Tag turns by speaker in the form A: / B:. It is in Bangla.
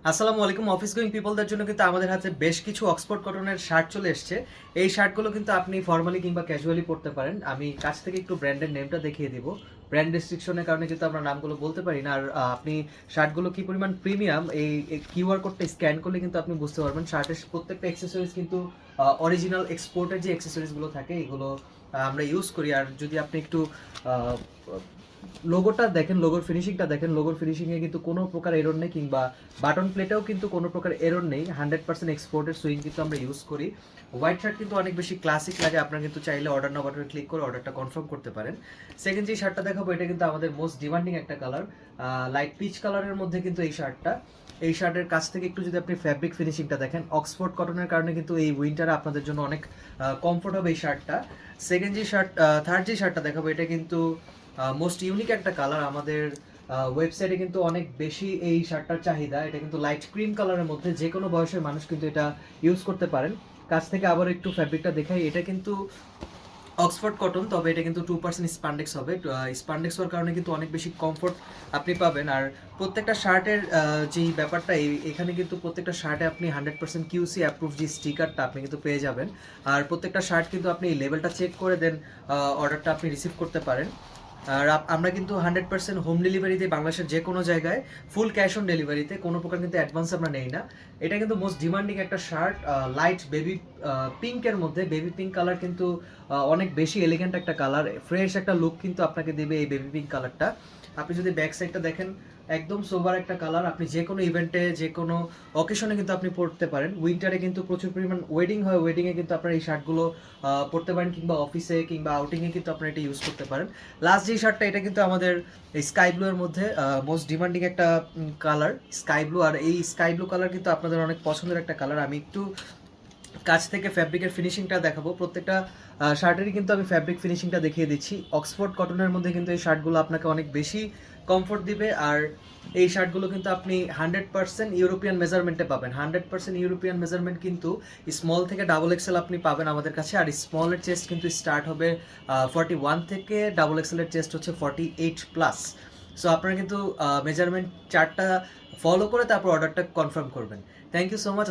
A: আসসালামু আলাইকুম। অফিস গোয়িং পিপলদের জন্য কিন্তু আমাদের হাতে বেশ কিছু অক্সফোর্ড কটনের শার্ট চলে এসছে। এই শার্টগুলো কিন্তু আপনি ফর্মালি কিংবা ক্যাজুয়ালি পরতে পারেন। আমি কাছ থেকে একটু ব্র্যান্ডের নেমটা দেখিয়ে দিব। ব্র্যান্ড রেস্ট্রিকশনের কারণে কিন্তু আমরা নামগুলো বলতে পারি না। আর আপনি শার্টগুলো কি পরিমাণ প্রিমিয়াম এই কিউআর কোডটা স্ক্যান করলে কিন্তু আপনি বুঝতে পারবেন। শার্টের প্রত্যেকটা অ্যাক্সেসরিজ কিন্তু অরিজিনাল এক্সপোর্টের যে অ্যাক্সেসরিজগুলো থাকে এগুলো আমরা ইউজ করি। আর যদি আপনি একটু আহ, লোগোটা দেখেন, লোগোর ফিনিশিংটা দেখেন, লোগোর ফিনিশিংয়ে কিন্তু কোনো প্রকার এরর নেই, কিংবা বাটন প্লেটেও কিন্তু কোনো প্রকার এরর নেই। 100% এক্সপোর্টের সুইং কিন্তু আমরা ইউজ করি। হোয়াইট শার্ট কিন্তু অনেক বেশি ক্লাসিক লাগে, আপনারা কিন্তু চাইলে অর্ডার নাও বাটনে ক্লিক করে অর্ডারটা কনফার্ম করতে পারেন। সেকেন্ড যে শার্টটা দেখাবো এটা কিন্তু আমাদের মোস্ট ডিমান্ডিং একটা কালার, লাইট পিচ কালারের মধ্যে কিন্তু এই শার্টটা। এই শার্টের কাছ থেকে একটু যদি আপনি ফ্যাব্রিক ফিনিশিংটা দেখেন, অক্সফোর্ড কটনের কারণে কিন্তু এই উইন্টারে আপনাদের জন্য অনেক কমফোর্ট হবে এই শার্টটা। সেকেন্ড যে শার্ট থার্ড যে শার্টটা দেখাবো এটা কিন্তু মোস্ট ইউনিক একটা কালার। আমাদের ওয়েবসাইটে কিন্তু অনেক বেশি এই শার্টটার চাহিদা। এটা কিন্তু লাইট ক্রিম কালারের মধ্যে যে কোনো বয়সের মানুষ কিন্তু এটা ইউজ করতে পারেন। কাছ থেকে আবার একটু ফ্যাব্রিকটা দেখাই, এটা কিন্তু অক্সফোর্ড কটন, তবে এটা কিন্তু 2% স্পান্ডেক্স হবে। স্পান্ডেক্স হওয়ার কারণে কিন্তু অনেক বেশি কমফোর্ট আপনি পাবেন। আর প্রত্যেকটা শার্টের যেই ব্যাপারটা এখানে কিন্তু প্রত্যেকটা শার্টে আপনি 100% কিউসি অ্যাপ্রুভ যে স্টিকারটা আপনি কিন্তু পেয়ে যাবেন। আর প্রত্যেকটা শার্ট কিন্তু আপনি লেভেলটা চেক করে দেন অর্ডারটা আপনি রিসিভ করতে পারেন। আর আমরা কিন্তু 100% হোম ডেলিভারি দিই বাংলাদেশের যে কোনো জায়গায়, ফুল ক্যাশ অন ডেলিভারিতে, কোনো প্রকার কিন্তু অ্যাডভান্স আমরা নেই না। এটা কিন্তু মোস্ট ডিমান্ডিং একটা শার্ট, লাইট বেবি পিঙ্কের মধ্যে। বেবি পিঙ্ক কালার কিন্তু অনেক বেশি এলিগেন্ট একটা কালার, ফ্রেশ একটা লুক কিন্তু আপনাকে দেবে এই বেবি পিঙ্ক কালারটা। আপনি যদি ব্যাক সাইডটা দেখেন, একদম সোবার একটা কালার, আপনি যে কোনো ইভেন্টে যে কোনো অকেশনে কিন্তু আপনি পরতে পারেন। উইন্টারে কিন্তু প্রচুর পরিমাণ ওয়েডিং হয়, ওয়েডিংয়ে কিন্তু আপনারা এই শার্টগুলো পরতে পারেন, কিংবা অফিসে কিংবা আউটিংয়ে কিন্তু আপনারা এটা ইউজ করতে পারেন। লাস্ট যে শার্টটা এটা কিন্তু আমাদের স্কাই ব্লু এর মধ্যে মোস্ট ডিমান্ডিং একটা কালার, স্কাই ব্লু। আর এই স্কাই ব্লু কালার কিন্তু আপনাদের অনেক পছন্দের একটা কালার। আমি একটু কাছ থেকে ফ্যাব্রিকের ফিনিশিংটা দেখাবো। প্রত্যেকটা শার্টেরই কিন্তু আমি ফ্যাব্রিক ফিনিশিংটা দেখিয়ে দিচ্ছি। অক্সফোর্ড কটনের মধ্যে কিন্তু এই শার্টগুলো আপনাকে অনেক বেশি কমফোর্ট দিবে। আর এই শার্টগুলো কিন্তু আপনি 100% ইউরোপিয়ান মেজারমেন্টে পাবেন। 100% ইউরোপিয়ান মেজারমেন্ট কিন্তু স্মল থেকে ডাবল এক্সেল আপনি পাবেন আমাদের কাছে। আর স্মলের চেস্ট কিন্তু স্টার্ট হবে 41 থেকে, ডাবল এক্সেলের চেস্ট হচ্ছে 48+। সো আপনারা কিন্তু মেজারমেন্ট চার্টটা ফলো করে তারপর অর্ডারটা কনফার্ম করবেন। Thank you so much.